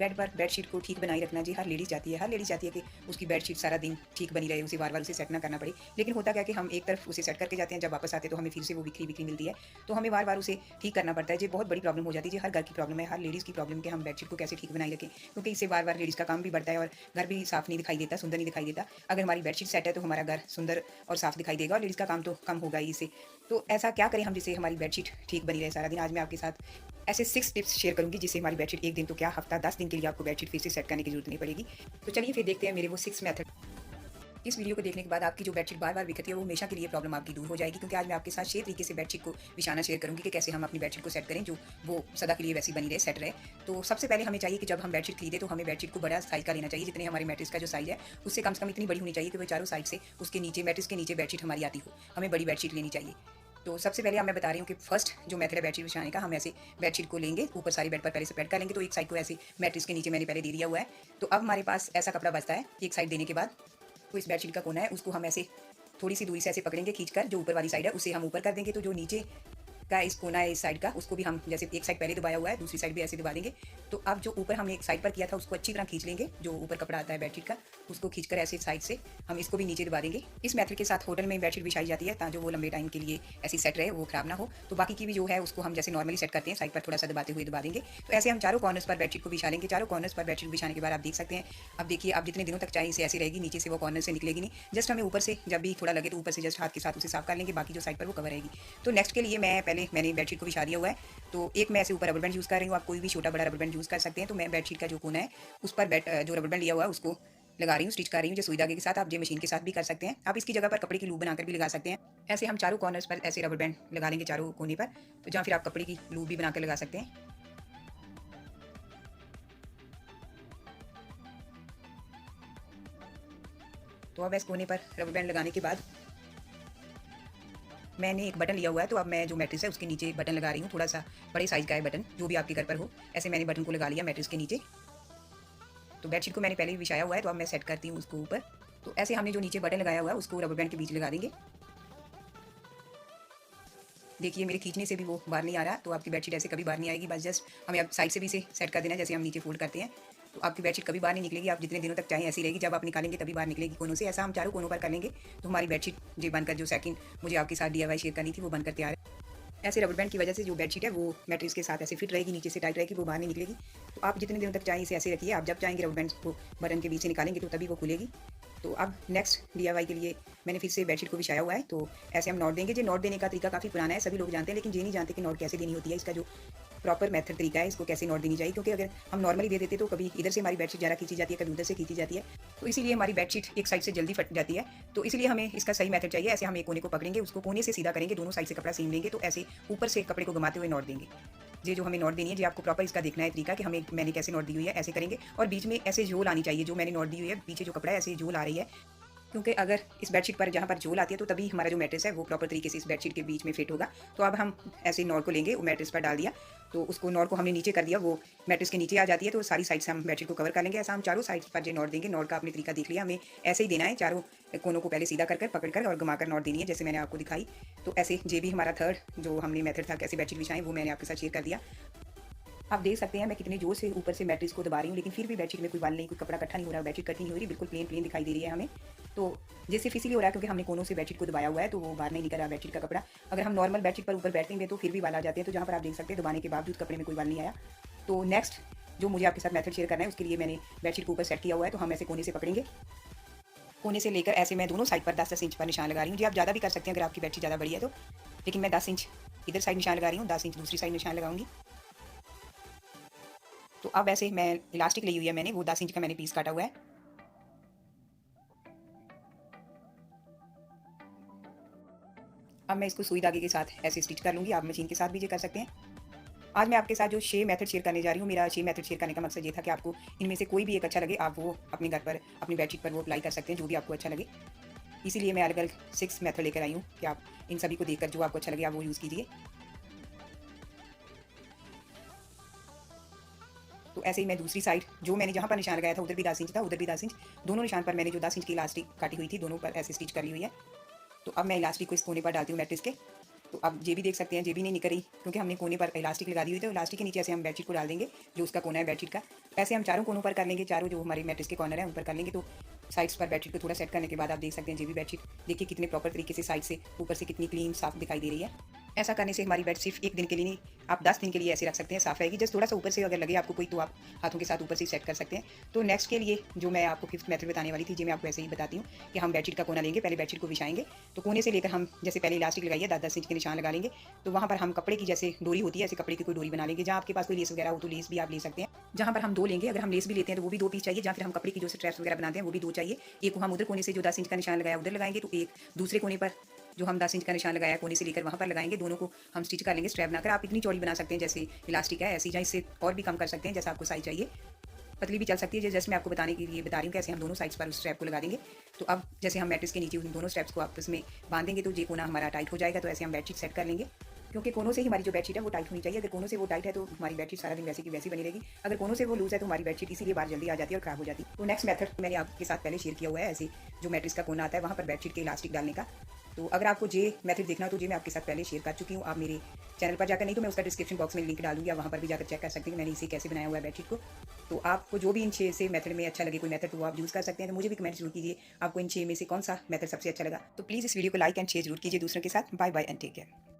Bed पर bedsheet को ठीक बनाए रखना जी हर लेडीज़ चाहती है। हर लेडीज़ चाहती है कि उसकी बेडशीट सारा दिन ठीक बनी रहे, उसे बार-बार उसे सेट ना करना पड़े। लेकिन होता क्या है कि हम एक तरफ उसे सेट करके जाते हैं, जब वापस आते हैं तो हमें फिर से वो बिखरी-बिखरी मिलती है। तो हमें बार-बार उसे ठीक करना पड़ता है। ये बहुत बड़ी प्रॉब्लम हो जाती है जी, हर घर की प्रॉब्लम है, हर लेडीज़ की प्रॉब्लम कि हम बेडशीट को कैसे ठीक बनाए रखें। क्योंकि इससे बार-बार लेडीज़ का काम भी बढ़ता है और घर भी साफ नहीं दिखाई देता, सुंदर नहीं दिखाई देता। अगर हमारी बेडशीट सेट है तो हमारा घर सुंदर और साफ दिखाई देगा और लेडीज़ का काम तो कम होगा ही इससे। तो ऐसा क्या करें हम जिससे हमारी बेडशीट ठीक बनी रहे सारा दिन? आज मैं आपके साथ ऐसे 6 टिप्स शेयर करूँगी जिससे हमारी बेडशीट 1 दिन तो क्या हफ्ता 10 दिन के लिए आपको बेडशीट फिर से सेट करने की ज़रूरत नहीं पड़ेगी। तो चलिए फिर देखते हैं मेरे वो 6 मेथड। इस वीडियो को देखने के बाद आपकी जो बेडशीट बार-बार बिखरती है वो हमेशा के लिए प्रॉब्लम आपकी दूर हो जाएगी, क्योंकि आज मैं आपके साथ 6 तरीके से बेडशीट को बिछाना शेयर करूँगी कि कैसे हम अपनी बेडशीट को सेट करें जो वो सदा के लिए वैसी बनी रहे, सेट रहे। तो सबसे पहले हमें चाहिए कि जब हम बेडशीट खरीदें तो हमें बेडशीट को बड़ा साइज़ का लेना चाहिए। जितने हमारे मैट्रेस का जो साइज़ है उससे कम से कम इतनी बड़ी होनी चाहिए कि वो चारों साइड से उसके नीचे मैट्रेस के नीचे बेडशीट हमारी आती हो। हमें बड़ी बेडशीट लेनी चाहिए। तो सबसे पहले मैं बता रही हूँ कि फर्स्ट जो मेथड है बेडशीट बिछाने का, हम ऐसे बेडशीट को लेंगे, ऊपर सारी बेड पर पहले से स्प्रेड कर लेंगे, तो एक साइड को ऐसे मैट्रेस के नीचे मैंने पहले दे दिया हुआ है। तो अब हमारे पास ऐसा कपड़ा बचता है, एक साइड देने के बाद तो इस बेडशीट का कोना है उसको हम ऐसे थोड़ी सी दूरी से ऐसे पकड़ेंगे खींचकर, जो ऊपर वाली साइड है उसे हम ऊपर कर देंगे, तो जो नीचे का इस कोना है इस साइड का उसको भी हम जैसे एक साइड पहले दबाया हुआ है दूसरी साइड भी ऐसे दबा देंगे। तो अब जो ऊपर हमने एक साइड पर किया था उसको अच्छी तरह खींच लेंगे, जो ऊपर कपड़ा आता है बेडशीट का उसको खींचकर ऐसे साइड से हम इसको भी नीचे दबा देंगे। इस मेथड के साथ होटल में बेडशीट बिछाई जाती है ताकि वो लंबे टाइम के लिए ऐसी सेट रहे, वो खराब ना हो। तो बाकी की भी जो है उसको हम जैसे नॉर्मली सेट करते हैं साइड पर थोड़ा सा दबाते हुए दबा देंगे। तो ऐसे हम चारों कॉर्नर्स पर बेडशीट को बिछा लेंगे। चारों कॉर्नर्स पर बेडशीट बिछाने के बाद आप देख सकते हैं, अब देखिए आप जितने दिनों तक चाहे इसे ऐसी रहेगी, नीचे से वो कॉर्नर से निकलेगी नहीं। जस्ट हमें ऊपर से जब भी थोड़ा लगे तो ऊपर से जस्ट हाथ के साथ उसे साफ कर लेंगे, बाकी जो साइड पर वो कवर रहेगी। तो नेक्स्ट के लिए मैंने बेडशीट को बिछा दिया हुआ है। तो एक मैं ऐसे ऊपर रबर बैंड यूज़ कर रही हूँ, आप कोई भी छोटा बड़ा रबर बैंड यूज़ कर सकते हैं। तो मैं बेडशीट का जो कोना है उस पर जो रबर बैंड लिया हुआ है उसको लगा रही हूँ, स्टिच कर रही हूँ जो सुई धागे के साथ। आप जो मशीन के साथ भी कर सकते हैं, आप इसकी जगह पर कपड़े की लूप बनाकर भी लगा सकते हैं। ऐसे हम चारों कॉर्नर्स पर ऐसे रबर बैंड लगा लेंगे चारों कोने पर, तो जहाँ फिर आप कपड़े की लूप भी बनाकर लगा सकते हैं। तो अब इस कोने पर रबर बैंड लगाने के बाद मैंने एक बटन लिया हुआ है, तो अब मैं जो मैट्रेस है उसके नीचे बटन लगा रही हूँ, थोड़ा सा बड़े साइज़ का है बटन, जो भी आपके घर पर हो। ऐसे मैंने बटन को लगा लिया मैट्रेस के नीचे। तो बेडशीट को मैंने पहले ही बिछाया हुआ है, तो अब मैं सेट करती हूँ उसको ऊपर। तो ऐसे हमने जो नीचे बटन लगाया हुआ है उसको रबर बैंड के बीच लगा देंगे। देखिए मेरे खींचने से भी वो बाहर नहीं आ रहा, तो आपकी बेडशीट ऐसे कभी बाहर नहीं आएगी। बस जस्ट हमें अब साइड से भी इसे सेट कर देना है, जैसे हम नीचे फोल्ड करते हैं। तो आपकी बेडशीट कभी बाहर नहीं निकलेगी, आप जितने दिनों तक चाहें ऐसी रहेगी, जब आप निकालेंगे तभी बाहर निकलेगी कोनों से। ऐसा हम चारों कोनों पर कर लेंगे, तो हमारी बेडशीट जी बनकर, जो सेकंड मुझे आपके साथ डीआईवाई शेयर करनी थी, वो बनकर तैयार है। ऐसे रबर बैंड की वजह से जो बेडशीट है वो मैट्रेस के साथ ऐसे फिट रहेगी, नीचे से टाइट रहेगी, वो बाहर नहीं निकलेगी। तो आप जितने दिनों तक चाहें इसे ऐसे रखिए, आप जब चाहेंगे रबर बैंड को बटन के बीच से निकालेंगे तो तभी वो खुलेगी। तो अब नेक्स्ट डीआईवाई के लिए मैंने फिर से बेडशीट को बिछाया हुआ है। तो ऐसे हम नॉट देंगे। जो नॉट देने का तरीका काफ़ी पुराना है, सभी लोग जानते हैं, लेकिन ये नहीं जानते कि नॉट कैसे देनी होती है। इसका जो प्रॉपर मेथड तरीका है, इसको कैसे नॉट देनी चाहिए, क्योंकि अगर हम नॉर्मली दे देते तो कभी इधर से हमारी बेडशीट ज़्यादा खींची जाती है, कभी उधर से खींची जाती है, तो इसीलिए हमारी बेडशीट एक साइड से जल्दी फट जाती है। तो इसलिए हमें इसका सही मेथड चाहिए। ऐसे हम एक कोने को पकड़ेंगे, उसको कोने से सीधा करेंगे, दोनों साइड से कपड़ा सीम लेंगे, तो ऐसे ऊपर से कपड़े को घुमाते हुए नॉट देंगे। ये जो हमें नॉट देनी है, जी आपको प्रॉपर इसका देखना है तरीका कि हमें मैंने कैसे नॉट दी हुई है, ऐसे करेंगे। और बीच में ऐसे झोल आनी चाहिए, जो मैंने नॉट दी हुई है पीछे जो कपड़ा है ऐसे झोल आ रही है, क्योंकि अगर इस बेडशीट पर जहाँ पर झोल आती है तो तभी हमारा जो मैट्रेस है वो प्रॉपर तरीके से इस बेडशीट के बीच में फिट होगा। तो अब हम ऐसे नॉट को लेंगे, वो मैट्रेस पर डाल दिया, तो उसको नॉट को हमने नीचे कर दिया, वो मैट्रेस के नीचे आ जाती है, तो सारी साइड से हम बेडशीट को कवर कर लेंगे। ऐसा हम चारों साइड पर जो नॉट देंगे, नॉट का आपने तरीका देख लिया, हमें ऐसे ही देना है। चारों कोनों को पहले सीधा कर पकड़ कर और घुमाकर नॉट देनी है, जैसे मैंने आपको दिखाई। तो ऐसे ये भी हमारा थर्ड जो हमने मेथड था कैसे बेडशीट बिछाएं, वो मैंने आपके साथ शेयर कर दिया। आप देख सकते हैं मैं कितने जोर से ऊपर से मैट्रेस को दबा रही हूँ, लेकिन फिर भी बेडशीट में कोई बाल नहीं, कोई कपड़ा इकट्ठा नहीं हो रहा, बेडशीट कटी नहीं हो रही, बिल्कुल प्लेन प्लेन दिखाई दे रही है हमें। तो ये सिर्फ इसीलिए हो रहा है क्योंकि हमने कोनों से बेडशीट को दबाया हुआ है, तो वो बाहर नहीं निकल रहा बेडशीट का कपड़ा। अगर हम नॉर्मल बेडशीट पर ऊपर बैठेंगे तो फिर भी बाल आ जाते हैं, तो जहाँ पर आप देख सकते हैं दबाने के बावजूद कपड़े में कोई बाल नहीं आया। तो नेक्स्ट जो मुझे आपके साथ मेथड शेयर करना है, उसके लिए मैंने बेडशीट को ऊपर सेट किया हुआ है। तो हम ऐसे कोने से पकड़ेंगे, कोने से लेकर ऐसे मैं दोनों साइड पर 10-10 इंच पर निशान लगा रही हूँ। जी आप ज़्यादा भी कर सकते हैं अगर आपकी बेडशीट ज़्यादा बड़ी है तो, लेकिन मैं 10 इंच इधर साइड निशान लगा रही हूँ, 10 इंच दूसरी साइड निशान लगाऊंगी। तो अब ऐसे मैं इलास्टिक ली हुई है मैंने, वो 10 इंच का मैंने पीस काटा हुआ है। अब मैं इसको सुई धागे के साथ ऐसे स्टिच कर लूँगी, आप मशीन के साथ भी ये कर सकते हैं। आज मैं आपके साथ जो 6 मेथड शेयर करने जा रही हूँ, मेरा 6 मेथड शेयर करने का मकसद ये था कि आपको इनमें से कोई भी एक अच्छा लगे, आप वो अपने घर पर अपनी बेडशीट पर वो अप्लाई कर सकते हैं, जो भी आपको अच्छा लगे। इसीलिए मैं अलग-अलग 6 मेथड लेकर आई हूँ कि आप इन सभी को देखकर जो आपको अच्छा लगे आप वो यूज़ कीजिए। तो ऐसे ही मैं दूसरी साइड जो मैंने जहाँ पर निशान लगाया था उधर भी 10 इंच था, उधर भी 10 इंच, दोनों निशान पर मैंने जो 10 इंच की इलास्टिक काटी हुई थी, दोनों पर ऐसे स्टिच करी हुई है। तो अब मैं इलास्टिक को इस कोने पर डालती हूँ मैट्रेस के। तो आप ये भी देख सकते हैं, ये भी नहीं निकल रही क्योंकि हमने कोने पर इलास्टिक लगा दी हुई, तो इलास्टिक के नीचे ऐसे हम बेडशीट को डाल देंगे, जो उसका कोना है बेडशीट का। ऐसे हम चारों कोनों पर कर लेंगे, चारों जो हमारे मैट्रेस के कॉर्नर है उन पर कर लेंगे। तो साइड्स पर बेडशीट को थोड़ा सेट करने के बाद आप देख सकते हैं, ये भी बेडशीट देखिए कितने प्रॉपर तरीके से साइड से ऊपर से कितनी क्लीन साफ दिखाई दे रही है। ऐसा करने से हमारी बेड सिर्फ 1 दिन के लिए नहीं, आप 10 दिन के लिए ऐसे रख सकते हैं, साफ़ रहेगी। जस्ट थोड़ा-सा ऊपर से अगर लगे आपको कोई, तो आप हाथों के साथ ऊपर से ही सेट कर सकते हैं। तो नेक्स्ट के लिए जो मैं आपको 5th मेथड बताने वाली थी, जी मैं आपको ऐसे ही बताती हूँ कि हम बेडशीट का कोना लेंगे, पहले बेडशीट को बिछाएँगे। तो कोने से लेकर हम जैसे पहले इलास्टिक लगाई है, 10-10 इंच के निशान लगा लेंगे। तो वहाँ पर हम कपड़े की जैसे डोरी होती है, ऐसे कपड़े की कोई डोरी बना लेंगे। जहाँ आपके पास कोई लेस वगैरह हो तो लेस भी आप ले सकते हैं। जहाँ पर हम 2 लेंगे, अगर हम लेस भी लेते हैं तो वो भी 2 पीस चाहिए, या फिर हम कपड़े की जो स्ट्रैप्स वगैरह बनाते हैं वो भी 2 चाहिए। एक को हम उधर कोने से जो 10 इंच का निशान लगाया उधर लगाएँगे, तो एक दूसरे कोने पर जो हम 10 इंच का निशान लगाया कोने से लेकर वहाँ पर लगाएँगे। दोनों को हम स्टिच कर लेंगे स्ट्रैप बनाकर। आप इतनी चौड़ी बना सकते हैं जैसे इलास्टिक है ऐसी, या इससे और भी कम कर सकते हैं जैसा आपको साइज़ चाहिए। पतली भी चल सकती है, जस्ट मैं आपको बताने के लिए बता रही हूँ कैसे हम दोनों साइड्स पर उस स्ट्रैप को लगा देंगे। तो अब जैसे हम मैट्रेस के नीचे उन दोनों स्ट्रैप्स को आपस में बांध देंगे, तो ये कोना हमारा टाइट हो जाएगा। तो ऐसे हम बेडशीट सेट कर लेंगे, क्योंकि कोनों से ही हमारी जो बेडशीट है वो टाइट होनी चाहिए। अगर कोनों से वो टाइट है तो हमारी बेडशीट सारा दिन वैसी की वैसी बनी रहेगी। अगर कोनों से वो लूज़ है तो हमारी बेडशीट इसीलिए बाहर जल्दी आ जाती है और खराब हो जाती है। तो नेक्स्ट मेथड मैंने आपके साथ पहले शेयर किया हुआ है, ऐसे जो मैट्रेस का कोना आता है वहाँ पर बेडशीट के इलास्टिक डालने का। तो अगर आपको ये मेथड देखना हो तो ये मैं आपके साथ पहले शेयर कर चुकी हूँ। आप मेरे चैनल पर जाकर, नहीं तो मैं उसका डिस्क्रिप्शन बॉक्स में लिंक डालूंगी, आप वहाँ पर भी जाकर चेक कर सकते हैं कि मैंने इसे कैसे बनाया हुआ है बेडशीट को। तो आपको जो भी इन 6 से मेथड में अच्छा लगे कोई मेथड, तो वो आप यूज़ कर सकते हैं। तो मुझे भी कमेंट जरूर कीजिए आपको इन 6 में से कौन सा मेथड सबसे अच्छा लगा। तो प्लीज़ इस वीडियो को लाइक एंड शेयर जरूर कीजिए दूसरों के साथ। Bye bye and take care.